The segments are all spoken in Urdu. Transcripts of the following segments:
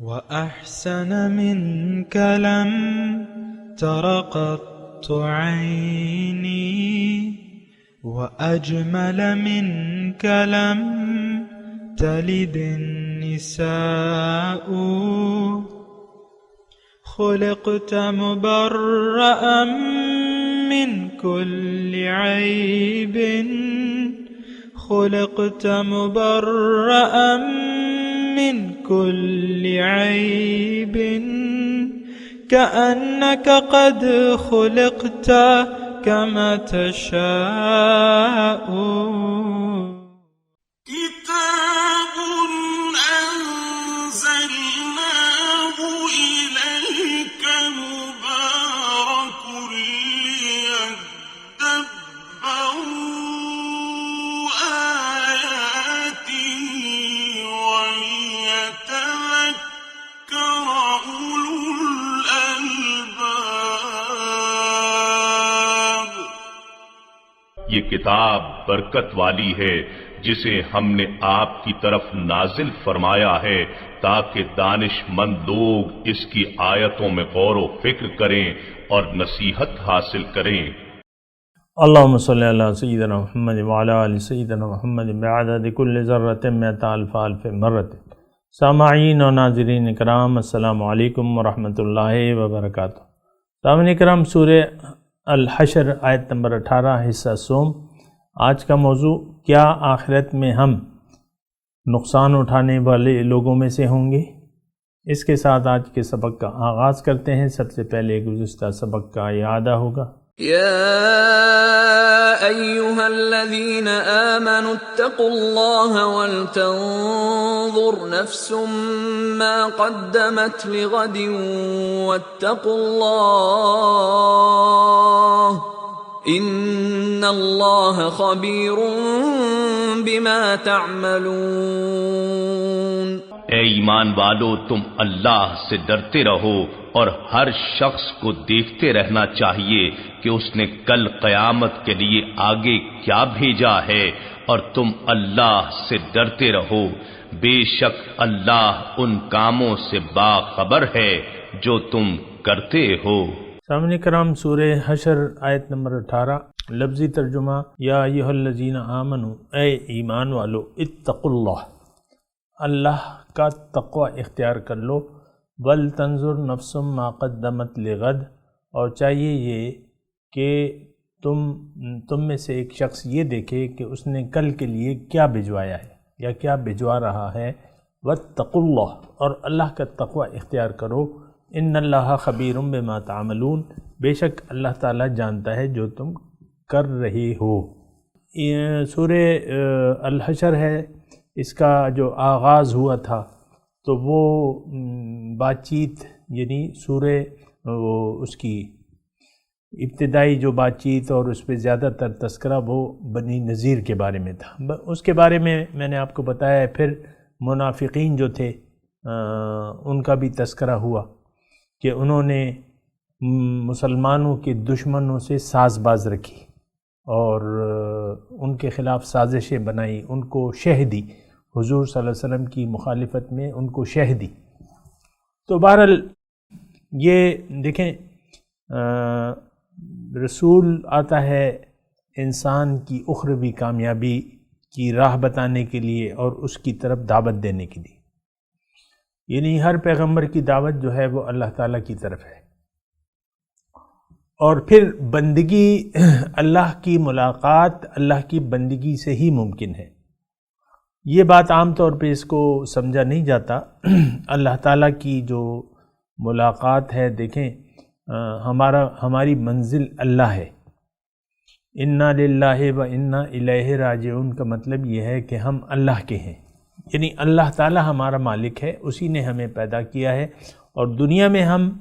وأحسن منك لم تر قط عيني وأجمل منك لم تلد النساء خلقت مبرأ من كل عيب خلقت مبرأ من كل عيب كأنك قد خلقت كما تشاء كتاب أنزلناه إليك مبارك ليدبروا آياته وليتذكر أولو الألباب۔ یہ کتاب برکت والی ہے جسے ہم نے آپ کی طرف نازل فرمایا ہے تاکہ دانش مند لوگ اس کی آیتوں میں غور و فکر کریں اور نصیحت حاصل کریں۔ اللہم صلی علی سیدنا محمد وعلی آل سیدنا محمد بعدد کل ذرۃ مئۃ الف الف مرۃ۔ سامعین و ناظرین اکرام، السلام علیکم ورحمۃ اللہ وبرکاتہ۔ سامعین اکرام، سورہ الحشر آیت نمبر 18 حصہ سوم۔ آج کا موضوع، کیا آخرت میں ہم نقصان اٹھانے والے لوگوں میں سے ہوں گے؟ اس کے ساتھ آج کے سبق کا آغاز کرتے ہیں۔ سب سے پہلے گزشتہ سبق کا اعادہ ہوگا۔ يا أيها الذين آمنوا اتقوا الله ولتنظر نفس ما قدمت لغد واتقوا الله إن الله خبير بما تعملون۔ اے ایمان والو، تم اللہ سے ڈرتے رہو اور ہر شخص کو دیکھتے رہنا چاہیے کہ اس نے کل قیامت کے لیے آگے کیا بھیجا ہے، اور تم اللہ سے ڈرتے رہو، بے شک اللہ ان کاموں سے باخبر ہے جو تم کرتے ہو۔ سامعین کرام، سورہ حشر آیت نمبر 18، لفظی ترجمہ، یا ایھا الذین آمنوا، اے ایمان والو، اتقوا اللہ، اللہ کا تقوی اختیار کر لو، وَلْتَنْظُرْ نَفْسٌ مَا قَدَّمَتْ لِغَدٍ، اور چاہیے یہ کہ تم میں سے ایک شخص یہ دیکھے کہ اس نے کل کے لیے کیا بھجوایا ہے یا کیا بھجوا رہا ہے۔ وَاتَّقُوا اللَّهَ، اور اللہ کا تقوی اختیار کرو، إِنَّ اللَّهَ خَبِيرٌ بِمَا تَعْمَلُونَ، بے شک اللہ تعالیٰ جانتا ہے جو تم کر رہے ہو۔ یہ سورہ الحشر ہے، اس کا جو آغاز ہوا تھا تو وہ بات چیت، یعنی سورہ اس کی ابتدائی جو بات چیت اور اس پہ زیادہ تر تذکرہ وہ بنی نذیر کے بارے میں تھا۔ اس کے بارے میں نے آپ کو بتایا ہے۔ پھر منافقین جو تھے ان کا بھی تذکرہ ہوا کہ انہوں نے مسلمانوں کے دشمنوں سے ساز باز رکھی اور ان کے خلاف سازشیں بنائی، ان کو شہ دی، حضور صلی اللہ علیہ وسلم کی مخالفت میں ان کو شہ دی۔ تو بہرحال یہ دیکھیں، رسول آتا ہے انسان کی اخروی کامیابی کی راہ بتانے کے لیے اور اس کی طرف دعوت دینے کے لیے، یعنی ہر پیغمبر کی دعوت جو ہے وہ اللہ تعالیٰ کی طرف ہے، اور پھر بندگی، اللہ کی ملاقات اللہ کی بندگی سے ہی ممکن ہے۔ یہ بات عام طور پہ اس کو سمجھا نہیں جاتا۔ اللہ تعالیٰ کی جو ملاقات ہے، دیکھیں ہماری منزل اللہ ہے۔ انا للہ و انا الیہ راجعون کا مطلب یہ ہے کہ ہم اللہ کے ہیں، یعنی اللہ تعالیٰ ہمارا مالک ہے، اسی نے ہمیں پیدا کیا ہے، اور دنیا میں ہم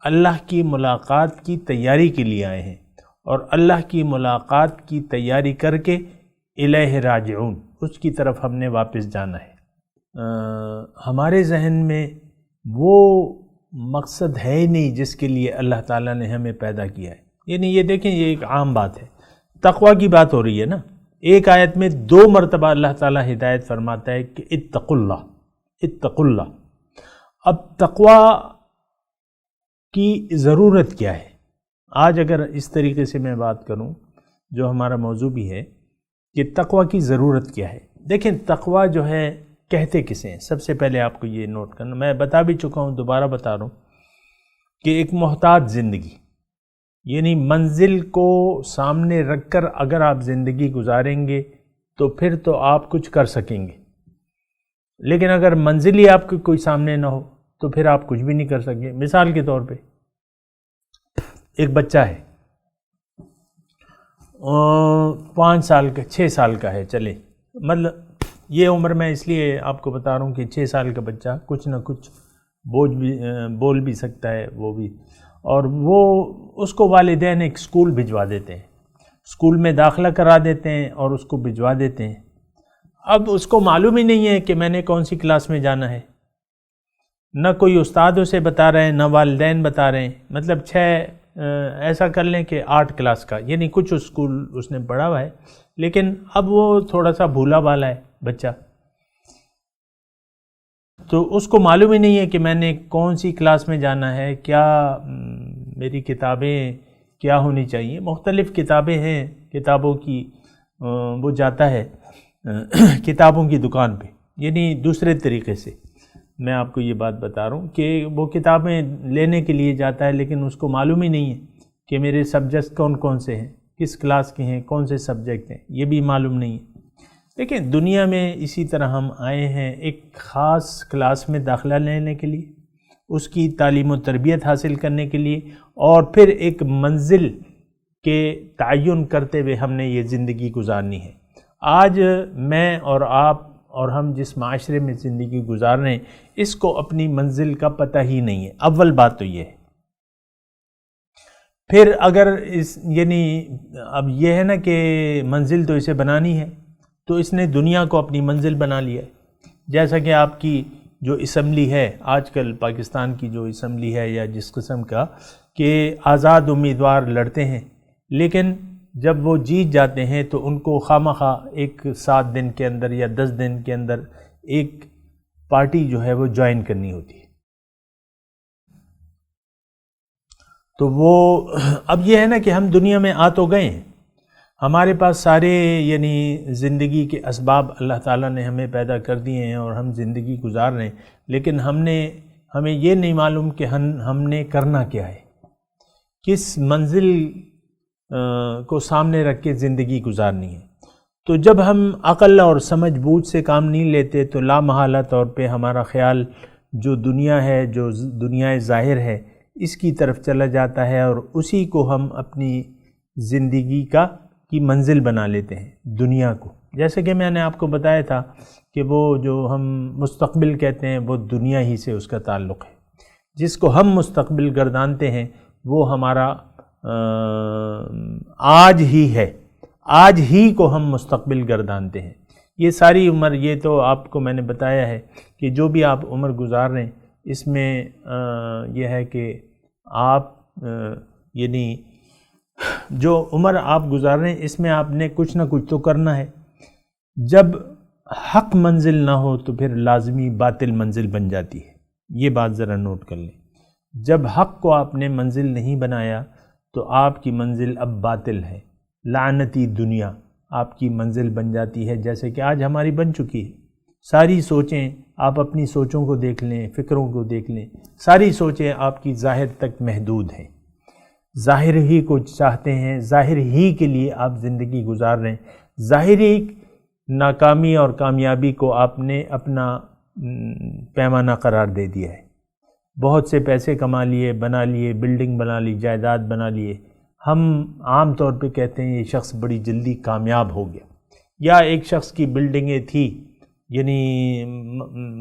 اللہ کی ملاقات کی تیاری کے لیے آئے ہیں، اور اللہ کی ملاقات کی تیاری کر کے الیہ راجعون، اس کی طرف ہم نے واپس جانا ہے۔ ہمارے ذہن میں وہ مقصد ہے ہی نہیں جس کے لیے اللہ تعالیٰ نے ہمیں پیدا کیا ہے، یعنی یہ دیکھیں، یہ ایک عام بات ہے، تقوی کی بات ہو رہی ہے نا۔ ایک آیت میں 2 مرتبہ اللہ تعالیٰ ہدایت فرماتا ہے کہ اتقوا اللہ، اتقوا اللہ، اب تقوی کی ضرورت کیا ہے؟ آج اگر اس طریقے سے میں بات کروں، جو ہمارا موضوع بھی ہے کہ تقوی کی ضرورت کیا ہے. دیکھیں تقوی جو ہے کہتے کسے ہیں، سب سے پہلے آپ کو یہ نوٹ کرنا، میں بتا بھی چکا ہوں، دوبارہ بتا رہا ہوں کہ ایک محتاط زندگی، یعنی منزل کو سامنے رکھ کر اگر آپ زندگی گزاریں گے تو پھر تو آپ کچھ کر سکیں گے، لیکن اگر منزل ہی آپ کے کوئی سامنے نہ ہو تو پھر آپ کچھ بھی نہیں کر سکیں. مثال کے طور پہ ایک بچہ ہے 5 سال کا 6 سال کا ہے، چلے مطلب یہ عمر میں اس لیے آپ کو بتا رہا ہوں کہ 6 سال کا بچہ کچھ نہ کچھ بول بھی سکتا ہے، وہ بھی، اور وہ اس کو والدین ایک اسکول بھجوا دیتے ہیں، اسکول میں داخلہ کرا دیتے ہیں اور اس کو بھجوا دیتے ہیں. اب اس کو معلوم ہی نہیں ہے کہ میں نے کون سی کلاس میں جانا ہے، نہ کوئی استاد اسے بتا رہے ہیں، نہ والدین بتا رہے ہیں. مطلب ایسا کر لیں کہ 8 کلاس کا، یعنی کچھ اسکول اس نے پڑھا ہوا ہے، لیکن اب وہ تھوڑا سا بھولا بالا ہے بچہ، تو اس کو معلوم ہی نہیں ہے کہ میں نے کون سی کلاس میں جانا ہے، کیا میری کتابیں کیا ہونی چاہیے. مختلف کتابیں ہیں، کتابوں کی وہ جاتا ہے کتابوں کی دکان پہ، یعنی دوسرے طریقے سے میں آپ کو یہ بات بتا رہا ہوں کہ وہ کتابیں لینے کے لیے جاتا ہے، لیکن اس کو معلوم ہی نہیں ہے کہ میرے سبجیکٹ کون کون سے ہیں، کس کلاس کے ہیں، کون سے سبجیکٹ ہیں، یہ بھی معلوم نہیں ہے. دیکھیں دنیا میں اسی طرح ہم آئے ہیں ایک خاص کلاس میں داخلہ لینے کے لیے، اس کی تعلیم و تربیت حاصل کرنے کے لیے، اور پھر ایک منزل کے تعین کرتے ہوئے ہم نے یہ زندگی گزارنی ہے. آج میں اور آپ اور ہم جس معاشرے میں زندگی گزار رہے ہیں، اس کو اپنی منزل کا پتہ ہی نہیں ہے. اول بات تو یہ ہے. پھر اگر یعنی اب یہ ہے نا کہ منزل تو اسے بنانی ہے، تو اس نے دنیا کو اپنی منزل بنا لیا ہے. جیسا کہ آپ کی جو اسمبلی ہے آج کل، پاکستان کی جو اسمبلی ہے یا جس قسم کا کہ آزاد امیدوار لڑتے ہیں، لیکن جب وہ جیت جاتے ہیں تو ان کو خواہ ایک 7 دن کے اندر یا 10 دن کے اندر ایک پارٹی جو ہے وہ جوائن کرنی ہوتی ہے. تو وہ اب یہ ہے نا کہ ہم دنیا میں آ تو گئے ہیں، ہمارے پاس سارے یعنی زندگی کے اسباب اللہ تعالیٰ نے ہمیں پیدا کر دیے ہیں اور ہم زندگی گزار رہے ہیں، لیکن ہمیں یہ نہیں معلوم کہ ہم نے کرنا کیا ہے، کس منزل کو سامنے رکھ کے زندگی گزارنی ہے. تو جب ہم عقل اور سمجھ بوجھ سے کام نہیں لیتے تو لامحالہ طور پہ ہمارا خیال جو دنیا ہے، جو دنیا ظاہر ہے، اس کی طرف چلا جاتا ہے، اور اسی کو ہم اپنی زندگی کی منزل بنا لیتے ہیں، دنیا کو. جیسے کہ میں نے آپ کو بتایا تھا کہ وہ جو ہم مستقبل کہتے ہیں وہ دنیا ہی سے اس کا تعلق ہے. جس کو ہم مستقبل گردانتے ہیں وہ ہمارا آج ہی ہے، آج ہی کو ہم مستقبل گردانتے ہیں. یہ ساری عمر، یہ تو آپ کو میں نے بتایا ہے کہ جو بھی آپ عمر گزار رہے ہیں، اس میں یہ ہے کہ آپ یعنی جو عمر آپ گزار رہے ہیں اس میں آپ نے کچھ نہ کچھ تو کرنا ہے. جب حق منزل نہ ہو تو پھر لازمی باطل منزل بن جاتی ہے. یہ بات ذرا نوٹ کر لیں. جب حق کو آپ نے منزل نہیں بنایا تو آپ کی منزل اب باطل ہے. لعنتی دنیا آپ کی منزل بن جاتی ہے، جیسے کہ آج ہماری بن چکی ہے. ساری سوچیں، آپ اپنی سوچوں کو دیکھ لیں، فکروں کو دیکھ لیں، ساری سوچیں آپ کی ظاہر تک محدود ہیں، ظاہر ہی کو چاہتے ہیں، ظاہر ہی کے لیے آپ زندگی گزار رہے ہیں. ظاہری ناکامی اور کامیابی کو آپ نے اپنا پیمانہ قرار دے دیا ہے. بہت سے پیسے کما لیے، بنا لیے، بلڈنگ بنا لی، جائیداد بنا لیے. ہم عام طور پہ کہتے ہیں یہ شخص بڑی جلدی کامیاب ہو گیا. یا ایک شخص کی بلڈنگیں تھی، یعنی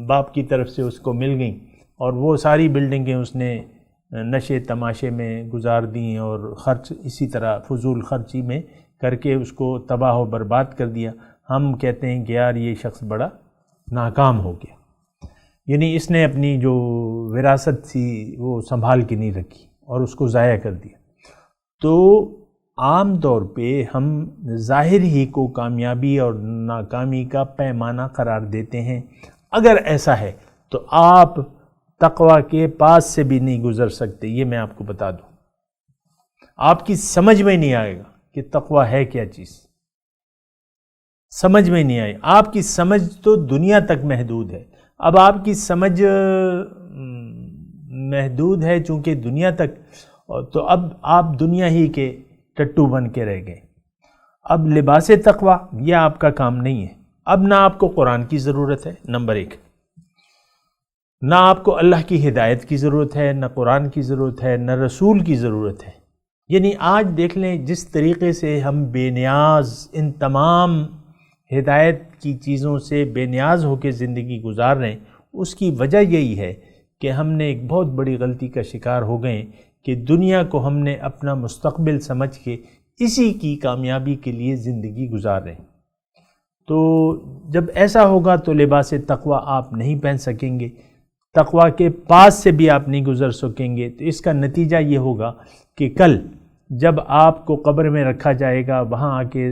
باپ کی طرف سے اس کو مل گئیں، اور وہ ساری بلڈنگیں اس نے نشے تماشے میں گزار دیں اور خرچ اسی طرح فضول خرچی میں کر کے اس کو تباہ و برباد کر دیا. ہم کہتے ہیں کہ یار یہ شخص بڑا ناکام ہو گیا، یعنی اس نے اپنی جو وراثت تھی وہ سنبھال کے نہیں رکھی اور اس کو ضائع کر دیا. تو عام طور پہ ہم ظاہر ہی کو کامیابی اور ناکامی کا پیمانہ قرار دیتے ہیں. اگر ایسا ہے تو آپ تقوی کے پاس سے بھی نہیں گزر سکتے، یہ میں آپ کو بتا دوں۔ آپ کی سمجھ میں نہیں آئے گا کہ تقوی ہے کیا چیز، سمجھ میں نہیں آئے۔ آپ کی سمجھ تو دنیا تک محدود ہے۔ اب آپ کی سمجھ محدود ہے چونکہ دنیا تک، تو اب آپ دنیا ہی کے ٹٹو بن کے رہ گئے۔ اب لباس تقوی یہ آپ کا کام نہیں ہے۔ اب نہ آپ کو قرآن کی ضرورت ہے، نمبر 1، نہ آپ کو اللہ کی ہدایت کی ضرورت ہے، نہ قرآن کی ضرورت ہے، نہ رسول کی ضرورت ہے۔ یعنی آج دیکھ لیں جس طریقے سے ہم بے نیاز ان تمام ہدایت کی چیزوں سے بے نیاز ہو کے زندگی گزار رہے ہیں، اس کی وجہ یہی ہے کہ ہم نے ایک بہت بڑی غلطی کا شکار ہو گئے کہ دنیا کو ہم نے اپنا مستقبل سمجھ کے اسی کی کامیابی کے لیے زندگی گزار رہے ہیں۔ تو جب ایسا ہوگا تو لباس تقوی آپ نہیں پہن سکیں گے، تقوی کے پاس سے بھی آپ نہیں گزر سکیں گے۔ تو اس کا نتیجہ یہ ہوگا کہ کل جب آپ کو قبر میں رکھا جائے گا، وہاں آ کے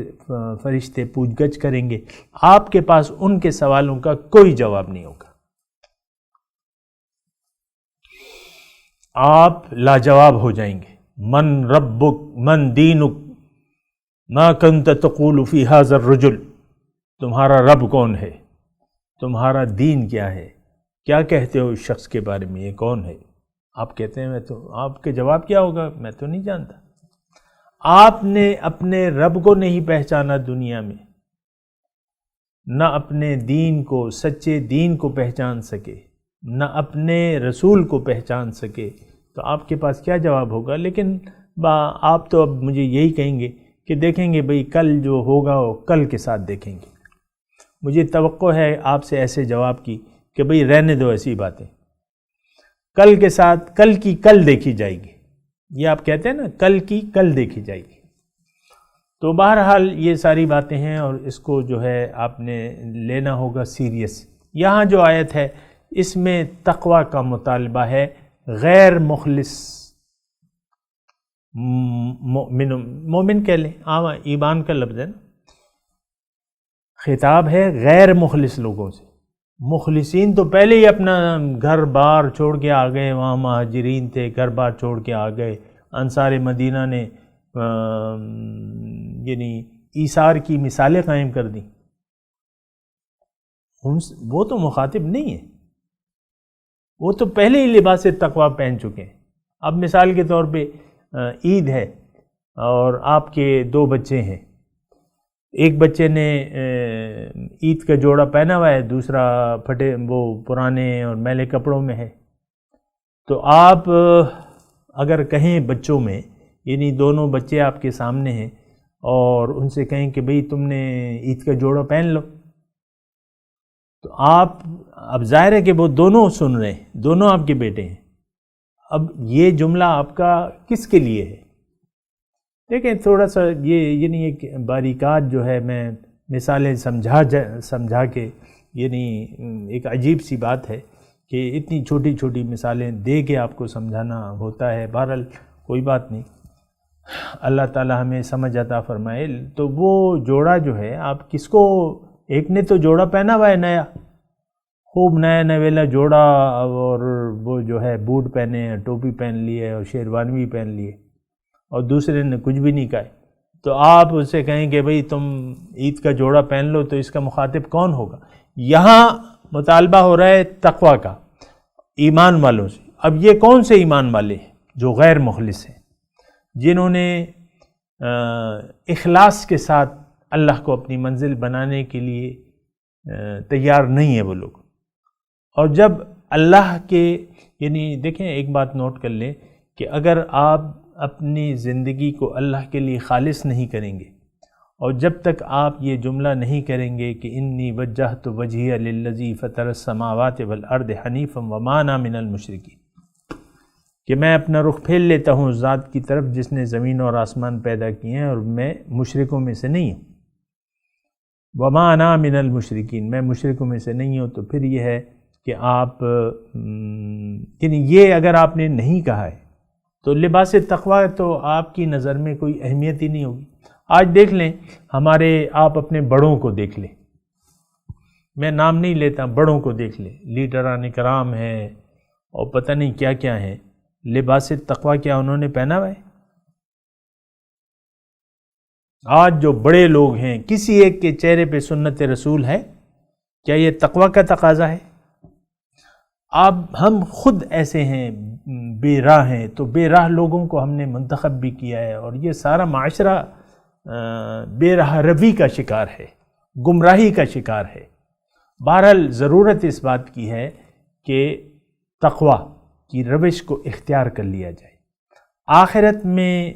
فرشتے پوچھ گچھ کریں گے، آپ کے پاس ان کے سوالوں کا کوئی جواب نہیں ہوگا، آپ لاجواب ہو جائیں گے۔ من ربک من دینک ما کنت تقول فی ھذا الرجل، تمہارا رب کون ہے، تمہارا دین کیا ہے، کیا کہتے ہو اس شخص کے بارے میں، یہ کون ہے؟ آپ کہتے ہیں آپ کے جواب کیا ہوگا؟ میں تو نہیں جانتا۔ آپ نے اپنے رب کو نہیں پہچانا دنیا میں، نہ اپنے دین کو، سچے دین کو پہچان سکے، نہ اپنے رسول کو پہچان سکے، تو آپ کے پاس کیا جواب ہوگا؟ لیکن آپ تو اب مجھے یہی کہیں گے کہ دیکھیں گے بھئی کل جو ہوگا وہ کل کے ساتھ دیکھیں گے۔ مجھے توقع ہے آپ سے ایسے جواب کی کہ بھئی رہنے دو ایسی باتیں، کل کے ساتھ، کل کی کل دیکھی جائے گی، یہ آپ کہتے ہیں نا کل کی کل دیکھی جائے گی۔ تو بہرحال یہ ساری باتیں ہیں اور اس کو جو ہے آپ نے لینا ہوگا سیریس۔ یہاں جو آیت ہے اس میں تقوی کا مطالبہ ہے، غیر مخلص مومن کہہ لیں، ایمان کا لفظ ہے نا، خطاب ہے غیر مخلص لوگوں سے۔ مخلصین تو پہلے ہی اپنا گھر بار چھوڑ کے آ گئے، وہاں مہاجرین تھے، گھر بار چھوڑ کے آ گئے، انصار مدینہ نے یعنی ایثار کی مثالیں قائم کر دیں۔ وہ تو مخاطب نہیں ہے، وہ تو پہلے ہی لباس تقوی پہن چکے ہیں۔ اب مثال کے طور پہ عید ہے اور آپ کے 2 بچے ہیں، ایک بچے نے عید کا جوڑا پہنا ہوا ہے، دوسرا پھٹے وہ پرانے اور میلے کپڑوں میں ہے۔ تو آپ اگر کہیں بچوں میں، یعنی دونوں بچے آپ کے سامنے ہیں اور ان سے کہیں کہ بھئی تم نے عید کا جوڑا پہن لو، تو آپ اب ظاہر ہے کہ وہ دونوں سن رہے ہیں، دونوں آپ کے بیٹے ہیں۔ اب یہ جملہ آپ کا کس کے لیے ہے؟ دیکھیں تھوڑا سا یہ یعنی ایک باریکات جو ہے، میں مثالیں سمجھا کے، یعنی ایک عجیب سی بات ہے کہ اتنی چھوٹی چھوٹی مثالیں دے کے آپ کو سمجھانا ہوتا ہے۔ بہرحال کوئی بات نہیں، اللہ تعالی ہمیں سمجھ عطا فرمائے۔ تو وہ جوڑا جو ہے آپ کس کو، ایک نے تو جوڑا پہنا ہوا ہے نیا، خوب نیا نویلا جوڑا، اور وہ جو ہے بوٹ پہنے ہیں، ٹوپی پہن لی ہے اور شیروانی بھی پہن لی ہے، اور دوسرے نے کچھ بھی نہیں کہا۔ تو آپ اس سے کہیں کہ بھئی تم عید کا جوڑا پہن لو، تو اس کا مخاطب کون ہوگا؟ یہاں مطالبہ ہو رہا ہے تقوی کا، ایمان والوں سے۔ اب یہ کون سے ایمان والے ہیں؟ جو غیر مخلص ہیں، جنہوں نے اخلاص کے ساتھ اللہ کو اپنی منزل بنانے کے لیے تیار نہیں ہیں وہ لوگ۔ اور جب اللہ کے، یعنی دیکھیں ایک بات نوٹ کر لیں کہ اگر آپ اپنی زندگی کو اللہ کے لیے خالص نہیں کریں گے، اور جب تک آپ یہ جملہ نہیں کریں گے کہ انی وجہت وجہی للذی فطر السماوات والارض حنیفا وما انا من المشرکین، کہ میں اپنا رخ پھیر لیتا ہوں اس ذات کی طرف جس نے زمین اور آسمان پیدا کیے ہیں اور میں مشرکوں میں سے نہیں ہوں، وما انا من المشرکین، میں مشرکوں میں سے نہیں ہوں۔ تو پھر یہ ہے کہ آپ یعنی یہ اگر آپ نے نہیں کہا ہے تو لباس تقوی تو آپ کی نظر میں کوئی اہمیت ہی نہیں ہوگی۔ آج دیکھ لیں ہمارے، آپ اپنے بڑوں کو دیکھ لیں، میں نام نہیں لیتا، بڑوں کو دیکھ لیں، لیڈران کرام ہیں اور پتہ نہیں کیا کیا ہیں، لباس تقوی کیا انہوں نے پہنا ہوا ہے؟ آج جو بڑے لوگ ہیں کسی ایک کے چہرے پہ سنت رسول ہے؟ کیا یہ تقوی کا تقاضا ہے؟ اب ہم خود ایسے ہیں، بے راہ ہیں، تو بے راہ لوگوں کو ہم نے منتخب بھی کیا ہے، اور یہ سارا معاشرہ بے راہ روی کا شکار ہے، گمراہی کا شکار ہے۔ بہرحال ضرورت اس بات کی ہے کہ تقوی کی روش کو اختیار کر لیا جائے۔ آخرت میں،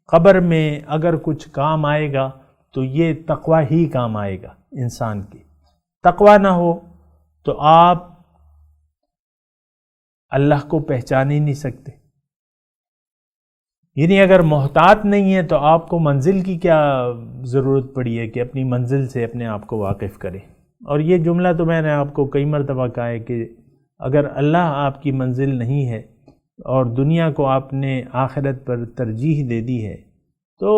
قبر میں اگر کچھ کام آئے گا تو یہ تقوی ہی کام آئے گا انسان کے۔ تقوی نہ ہو تو آپ اللہ کو پہچان ہی نہیں سکتے۔ یعنی اگر محتاط نہیں ہے تو آپ کو منزل کی کیا ضرورت پڑی ہے کہ اپنی منزل سے اپنے آپ کو واقف کرے۔ اور یہ جملہ تو میں نے آپ کو کئی مرتبہ کہا ہے کہ اگر اللہ آپ کی منزل نہیں ہے اور دنیا کو آپ نے آخرت پر ترجیح دے دی ہے تو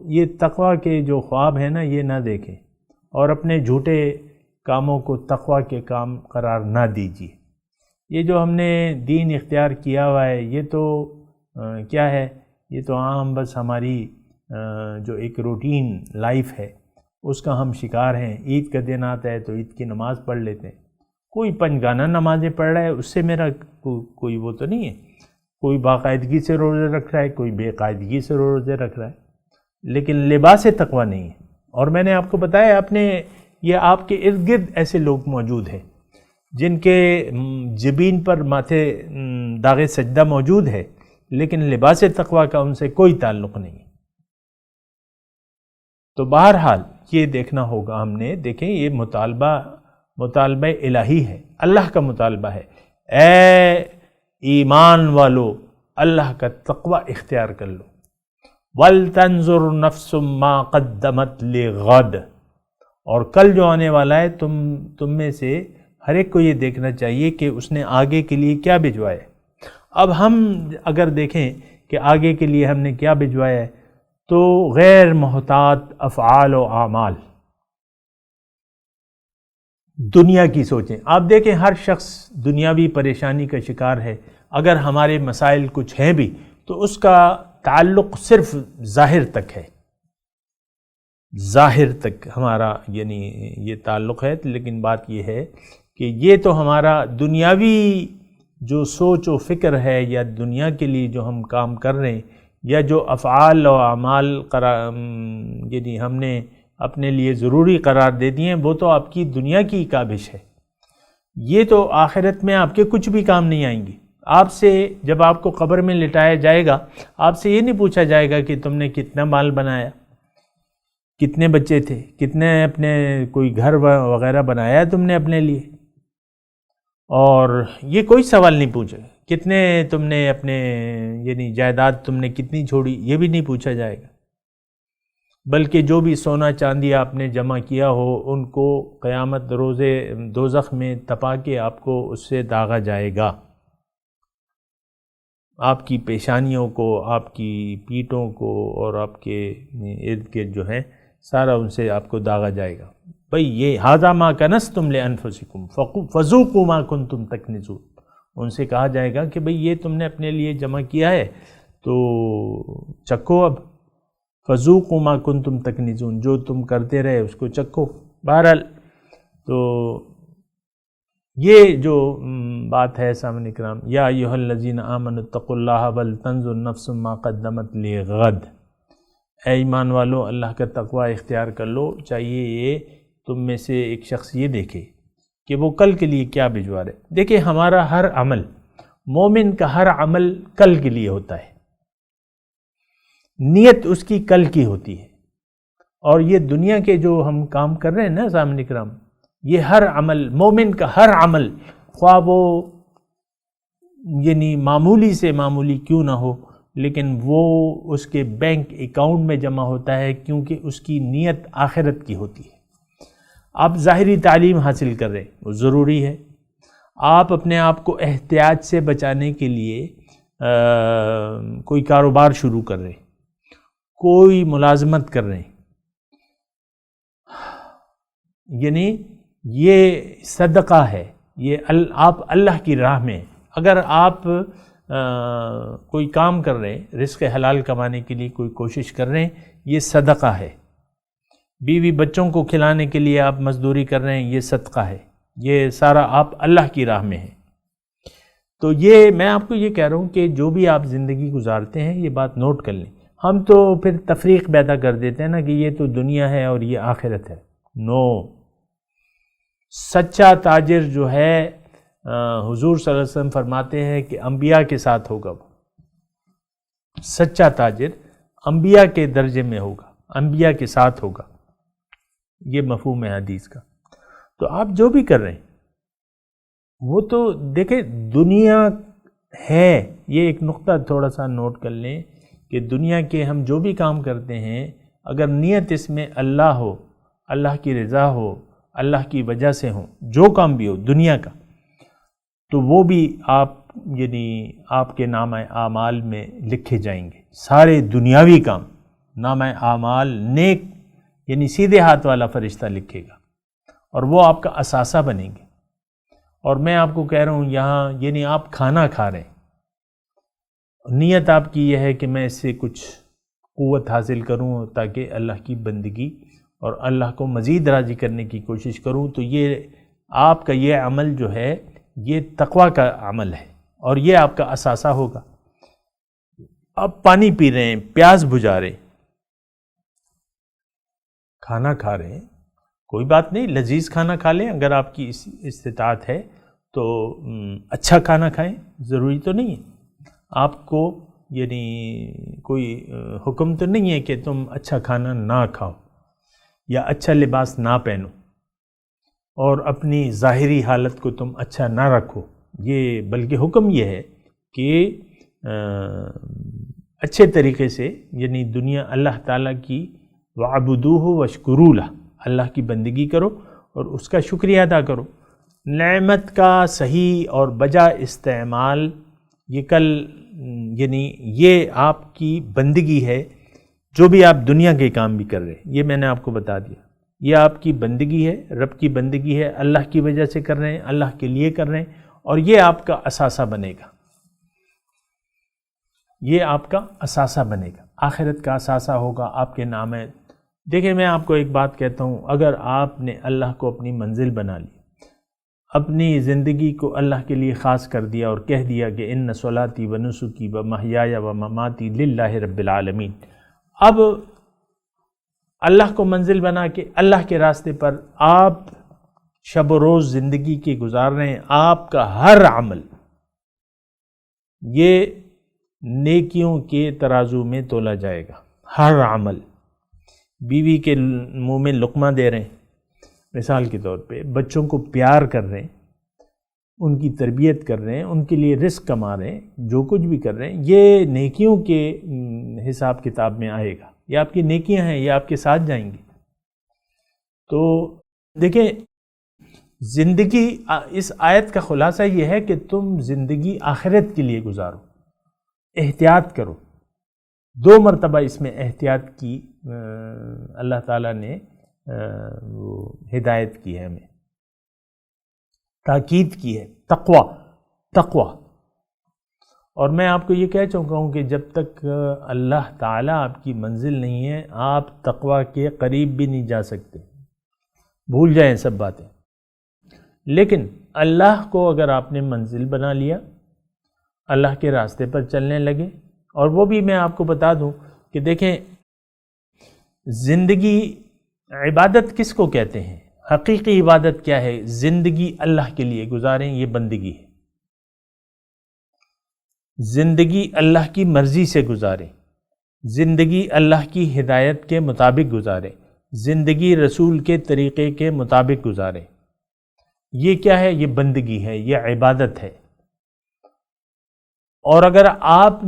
یہ تقوی کے جو خواب ہیں نا یہ نہ دیکھیں، اور اپنے جھوٹے کاموں کو تقوی کے کام قرار نہ دیجیے۔ یہ جو ہم نے دین اختیار کیا ہوا ہے یہ تو کیا ہے، یہ تو عام بس ہماری جو ایک روٹین لائف ہے اس کا ہم شکار ہیں۔ عید کا دن آتا ہے تو عید کی نماز پڑھ لیتے ہیں، کوئی پنجگانہ نمازیں پڑھ رہا ہے، اس سے میرا کوئی وہ تو نہیں ہے، کوئی باقاعدگی سے روزے رکھ رہا ہے، کوئی بے قاعدگی سے روزے رکھ رہا ہے، لیکن لباس تقوی نہیں ہے۔ اور میں نے آپ کو بتایا یہ آپ کے ارد گرد ایسے لوگ موجود ہیں جن کے جبین پر ماتھے داغ سجدہ موجود ہے لیکن لباس تقوی کا ان سے کوئی تعلق نہیں ہے۔ تو بہرحال یہ دیکھنا ہوگا ہم نے، دیکھیں یہ مطالبہ الہی ہے، اللہ کا مطالبہ ہے، اے ایمان والو اللہ کا تقوی اختیار کر لو۔ وَلْتَنْظُرْ نَفْسٌ مَا قَدَّمَتْ لِغَدٍ، اور کل جو آنے والا ہے تم میں سے ہر ایک کو یہ دیکھنا چاہیے کہ اس نے آگے کے لیے کیا بھجوایا ہے۔ اب ہم اگر دیکھیں کہ آگے کے لیے ہم نے کیا بھجوایا ہے تو غیر محتاط افعال و اعمال، دنیا کی سوچیں۔ آپ دیکھیں ہر شخص دنیاوی پریشانی کا شکار ہے، اگر ہمارے مسائل کچھ ہیں بھی تو اس کا تعلق صرف ظاہر تک ہے، ظاہر تک ہمارا یعنی یہ تعلق ہے، لیکن بات یہ ہے کہ یہ تو ہمارا دنیاوی جو سوچ و فکر ہے یا دنیا کے لیے جو ہم کام کر رہے ہیں یا جو افعال و اعمال یعنی ہم نے اپنے لیے ضروری قرار دے دیے ہیں وہ تو آپ کی دنیا کی کاوش ہے، یہ تو آخرت میں آپ کے کچھ بھی کام نہیں آئیں گے۔ آپ سے جب آپ کو قبر میں لٹایا جائے گا آپ سے یہ نہیں پوچھا جائے گا کہ تم نے کتنا مال بنایا، کتنے بچے تھے، کتنے اپنے کوئی گھر وغیرہ بنایا تم نے اپنے لیے، اور یہ کوئی سوال نہیں پوچھے کتنے تم نے اپنے یعنی جائیداد تم نے کتنی چھوڑی، یہ بھی نہیں پوچھا جائے گا، بلکہ جو بھی سونا چاندی آپ نے جمع کیا ہو ان کو قیامت روزے دوزخ میں تپا کے آپ کو اس سے داغا جائے گا، آپ کی پیشانیوں کو، آپ کی پیٹھوں کو اور آپ کے ارد گرد جو ہیں سارا ان سے آپ کو داغا جائے گا۔ بھئی یہ ھذا ما کنزتم لانفسکم فذوقوا ما کنتم تکنزون، ان سے کہا جائے گا کہ بھئی یہ تم نے اپنے لیے جمع کیا ہے تو چکھو، اب فذوقوا ما کنتم تکنزون، جو تم کرتے رہے اس کو چکھو۔ بہرحال تو یہ جو بات ہے سامعین کرام، یا ایھا الذین آمنوا اتقوا اللہ ولتنظر نفس ما قدمت لغد، اے ایمان والو اللہ کا تقوی اختیار کر لو، چاہیے یہ تم میں سے ایک شخص یہ دیکھے کہ وہ کل کے لیے کیا بھجوا رہے۔ دیکھیں ہمارا ہر عمل، مومن کا ہر عمل کل کے لیے ہوتا ہے، نیت اس کی کل کی ہوتی ہے، اور یہ دنیا کے جو ہم کام کر رہے ہیں نا سامعین کرام، یہ ہر عمل، مومن کا ہر عمل خواہ وہ یعنی معمولی سے معمولی کیوں نہ ہو لیکن وہ اس کے بینک اکاؤنٹ میں جمع ہوتا ہے کیونکہ اس کی نیت آخرت کی ہوتی ہے۔ آپ ظاہری تعلیم حاصل کر رہے ہیں وہ ضروری ہے، آپ اپنے آپ کو احتیاط سے بچانے کے لیے کوئی کاروبار شروع کر رہے ہیں، کوئی ملازمت کر رہے ہیں، یعنی یہ صدقہ ہے، یہ آپ اللہ کی راہ میں اگر آپ کوئی کام کر رہے ہیں، رزق حلال کمانے کے لیے کوئی کوشش کر رہے ہیں، یہ صدقہ ہے. بیوی بچوں کو کھلانے کے لیے آپ مزدوری کر رہے ہیں، یہ صدقہ ہے. یہ سارا آپ اللہ کی راہ میں ہیں. تو یہ میں آپ کو یہ کہہ رہا ہوں کہ جو بھی آپ زندگی گزارتے ہیں یہ بات نوٹ کر لیں. ہم تو پھر تفریق پیدا کر دیتے ہیں نا کہ یہ تو دنیا ہے اور یہ آخرت ہے. نو، سچا تاجر جو ہے حضور صلی اللہ علیہ وسلم فرماتے ہیں کہ انبیاء کے ساتھ ہوگا. وہ سچا تاجر انبیاء کے درجے میں ہوگا، انبیاء کے ساتھ ہوگا. یہ مفہوم ہے حدیث کا. تو آپ جو بھی کر رہے ہیں وہ تو دیکھیں دنیا ہے. یہ ایک نقطہ تھوڑا سا نوٹ کر لیں کہ دنیا کے ہم جو بھی کام کرتے ہیں اگر نیت اس میں اللہ ہو، اللہ کی رضا ہو، اللہ کی وجہ سے ہو، جو کام بھی ہو دنیا کا، تو وہ بھی آپ کے نامہ اعمال میں لکھے جائیں گے. سارے دنیاوی کام نامہ اعمال نیک یعنی سیدھے ہاتھ والا فرشتہ لکھے گا اور وہ آپ کا اثاثہ بنیں گے. اور میں آپ کو کہہ رہا ہوں یہاں یعنی آپ کھانا کھا رہے ہیں، نیت آپ کی یہ ہے کہ میں اس سے کچھ قوت حاصل کروں تاکہ اللہ کی بندگی اور اللہ کو مزید راضی کرنے کی کوشش کروں، تو یہ آپ کا یہ عمل جو ہے یہ تقوی کا عمل ہے اور یہ آپ کا اثاثہ ہوگا. آپ پانی پی رہے ہیں، پیاس بجھا رہے ہیں، کھانا کھا رہے ہیں، کوئی بات نہیں، لذیذ کھانا کھا لیں. اگر آپ کی استطاعت ہے تو اچھا کھانا کھائیں، ضروری تو نہیں ہے آپ کو یعنی کوئی حکم تو نہیں ہے کہ تم اچھا کھانا نہ کھاؤ یا اچھا لباس نہ پہنو اور اپنی ظاہری حالت کو تم اچھا نہ رکھو. یہ بلکہ حکم یہ ہے کہ اچھے طریقے سے یعنی دنیا اللہ تعالیٰ کی وَعْبُدُوهُ وَاشْكُرُوا لَهُ، اللہ کی بندگی کرو اور اس کا شکریہ ادا کرو. نعمت کا صحیح اور بجا استعمال یعنی یہ آپ کی بندگی ہے. جو بھی آپ دنیا کے کام بھی کر رہے ہیں یہ میں نے آپ کو بتا دیا، یہ آپ کی بندگی ہے، رب کی بندگی ہے، اللہ کی وجہ سے کر رہے ہیں، اللہ کے لیے کر رہے ہیں اور یہ آپ کا اثاثہ بنے گا. یہ آپ کا اثاثہ بنے گا، آخرت کا اثاثہ ہوگا آپ کے نام ہے. دیکھیں میں آپ کو ایک بات کہتا ہوں، اگر آپ نے اللہ کو اپنی منزل بنا لی، اپنی زندگی کو اللہ کے لیے خاص کر دیا اور کہہ دیا کہ ان صلاتی و نسکی و محیای و مماتی للہ رب العالمین، اب اللہ کو منزل بنا کے اللہ کے راستے پر آپ شب و روز زندگی کے گزار رہے ہیں، آپ کا ہر عمل یہ نیکیوں کے ترازو میں تولا جائے گا. ہر عمل، بیوی کے منہ میں لقمہ دے رہے ہیں مثال کے طور پہ، بچوں کو پیار کر رہے ہیں، ان کی تربیت کر رہے ہیں، ان کے لیے رزق کما رہے ہیں، جو کچھ بھی کر رہے ہیں یہ نیکیوں کے حساب کتاب میں آئے گا. یہ آپ کی نیکیاں ہیں، یہ آپ کے ساتھ جائیں گی. تو دیکھیں زندگی، اس آیت کا خلاصہ یہ ہے کہ تم زندگی آخرت کے لیے گزارو، احتیاط کرو. 2 مرتبہ اس میں احتیاط کی اللہ تعالیٰ نے ہدایت کی ہے، ہمیں تاکید کی ہے. تقوی. اور میں آپ کو یہ کہہ چکا ہوں کہ جب تک اللہ تعالیٰ آپ کی منزل نہیں ہے آپ تقوی کے قریب بھی نہیں جا سکتے. بھول جائیں سب باتیں. لیکن اللہ کو اگر آپ نے منزل بنا لیا، اللہ کے راستے پر چلنے لگے، اور وہ بھی میں آپ کو بتا دوں کہ دیکھیں زندگی، عبادت کس کو کہتے ہیں؟ حقیقی عبادت کیا ہے؟ زندگی اللہ کے لیے گزاریں، یہ بندگی ہے. زندگی اللہ کی مرضی سے گزاریں، زندگی اللہ کی ہدایت کے مطابق گزاریں، زندگی رسول کے طریقے کے مطابق گزاریں. یہ کیا ہے؟ یہ بندگی ہے، یہ عبادت ہے. اور اگر آپ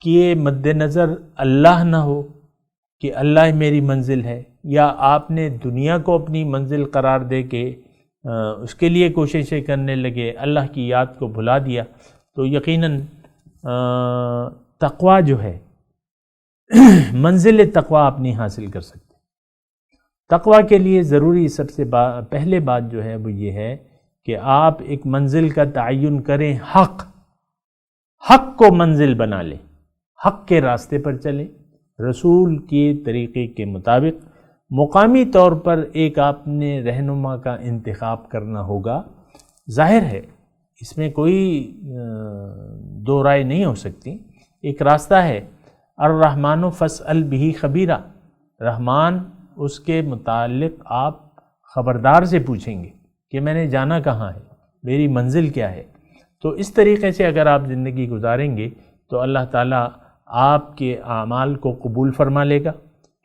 کے مد نظر اللہ نہ ہو کہ اللہ میری منزل ہے، یا آپ نے دنیا کو اپنی منزل قرار دے کے اس کے لیے کوششیں کرنے لگے، اللہ کی یاد کو بھلا دیا، تو یقیناً تقوی جو ہے منزل تقوی آپ نہیں حاصل کر سکتے. تقوی کے لیے ضروری سب سے پہلے بات جو ہے وہ یہ ہے کہ آپ ایک منزل کا تعین کریں، حق کو منزل بنا لیں، حق کے راستے پر چلیں، رسول کے طریقے کے مطابق۔ مقامی طور پر ایک آپ نے رہنما کا انتخاب کرنا ہوگا، ظاہر ہے اس میں کوئی دو رائے نہیں ہو سکتی، ایک راستہ ہے الرحمن فاسأل بہ خبیرہ، رحمان اس کے متعلق آپ خبردار سے پوچھیں گے کہ میں نے جانا کہاں ہے، میری منزل کیا ہے۔ تو اس طریقے سے اگر آپ زندگی گزاریں گے تو اللہ تعالیٰ آپ کے اعمال کو قبول فرما لے گا،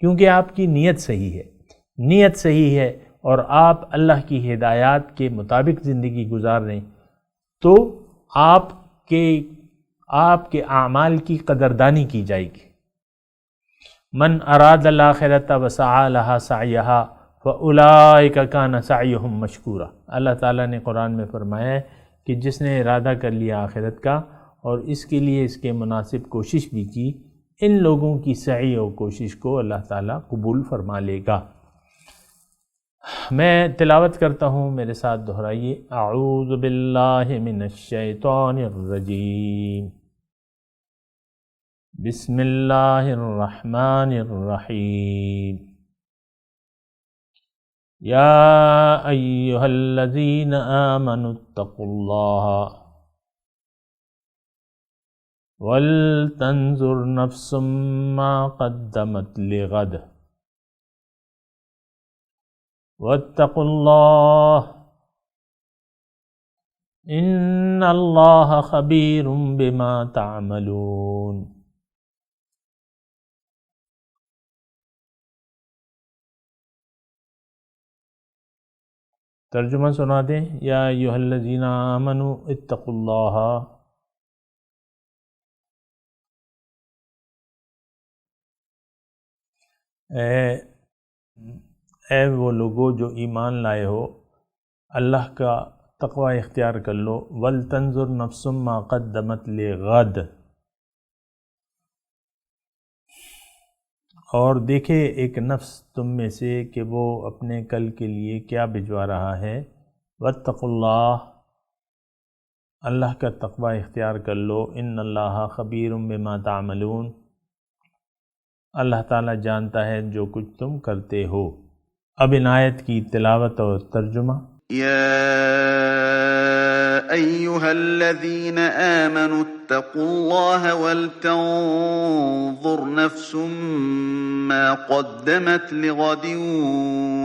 کیونکہ آپ کی نیت صحیح ہے، نیت صحیح ہے اور آپ اللہ کی ہدایات کے مطابق زندگی گزار رہے ہیں، تو آپ کے اعمال کی قدردانی کی جائے گی۔ من اراد الآخرۃ وسعی لہا سعیہا فاولئک کان سعیہم مشکورا، اللہ تعالیٰ نے قرآن میں فرمایا ہے کہ جس نے ارادہ کر لیا آخرت کا اور اس کے لیے اس کے مناسب کوشش بھی کی، ان لوگوں کی سعی اور کوشش کو اللہ تعالیٰ قبول فرما لے گا۔ میں تلاوت کرتا ہوں، میرے ساتھ دہرائیے، اعوذ باللہ من الشیطان الرجیم، بسم اللہ الرحمن الرحیم، یا ایہا الذین آمنوا اتقوا اللہ ولتنظر نفس ما قدمت لغد واتقوا اللہ ان اللہ خبیر بما تعملون۔ ترجمہ سنا دیں، یا ایھا الذین آمنوا اتقوا اللہ، اے وہ لوگو جو ایمان لائے ہو، اللہ کا تقوی اختیار کر لو، وَلْتَنْظُرْ نَفْسٌ مَا قَدَّمَتْ لِغَدٍ، اور دیکھے ایک نفس تم میں سے کہ وہ اپنے کل کے لیے کیا بھجوا رہا ہے، وَاتَّقُوا اللَّهَ، اللہ کا تقوی اختیار کر لو، ان اللہ خبیر بما تعملون، اللہ تعالیٰ جانتا ہے جو کچھ تم کرتے ہو۔ اب ان آیت کی تلاوت اور ترجمہ۔ يا أيها الذين آمنوا اتقوا الله ولتنظر نفس ما قدمت لغد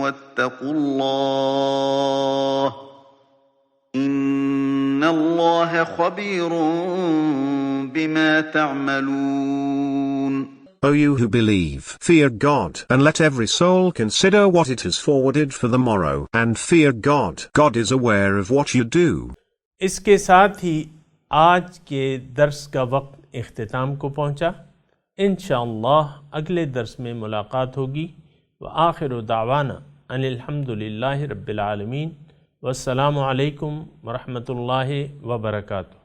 واتقوا الله إن الله خبير بما تعملون۔ O you who believe, fear God, and let every soul consider what it has forwarded for the morrow, and fear God. God is aware of what you do. اس کے ساتھ ہی آج کے درس کا وقت اختتام کو پہنچا، انشاءاللہ اگلے درس میں ملاقات ہوگی۔ وآخر دعوانا ان الحمدللہ رب العالمین، والسلام علیکم ورحمۃ اللہ وبرکاتہ۔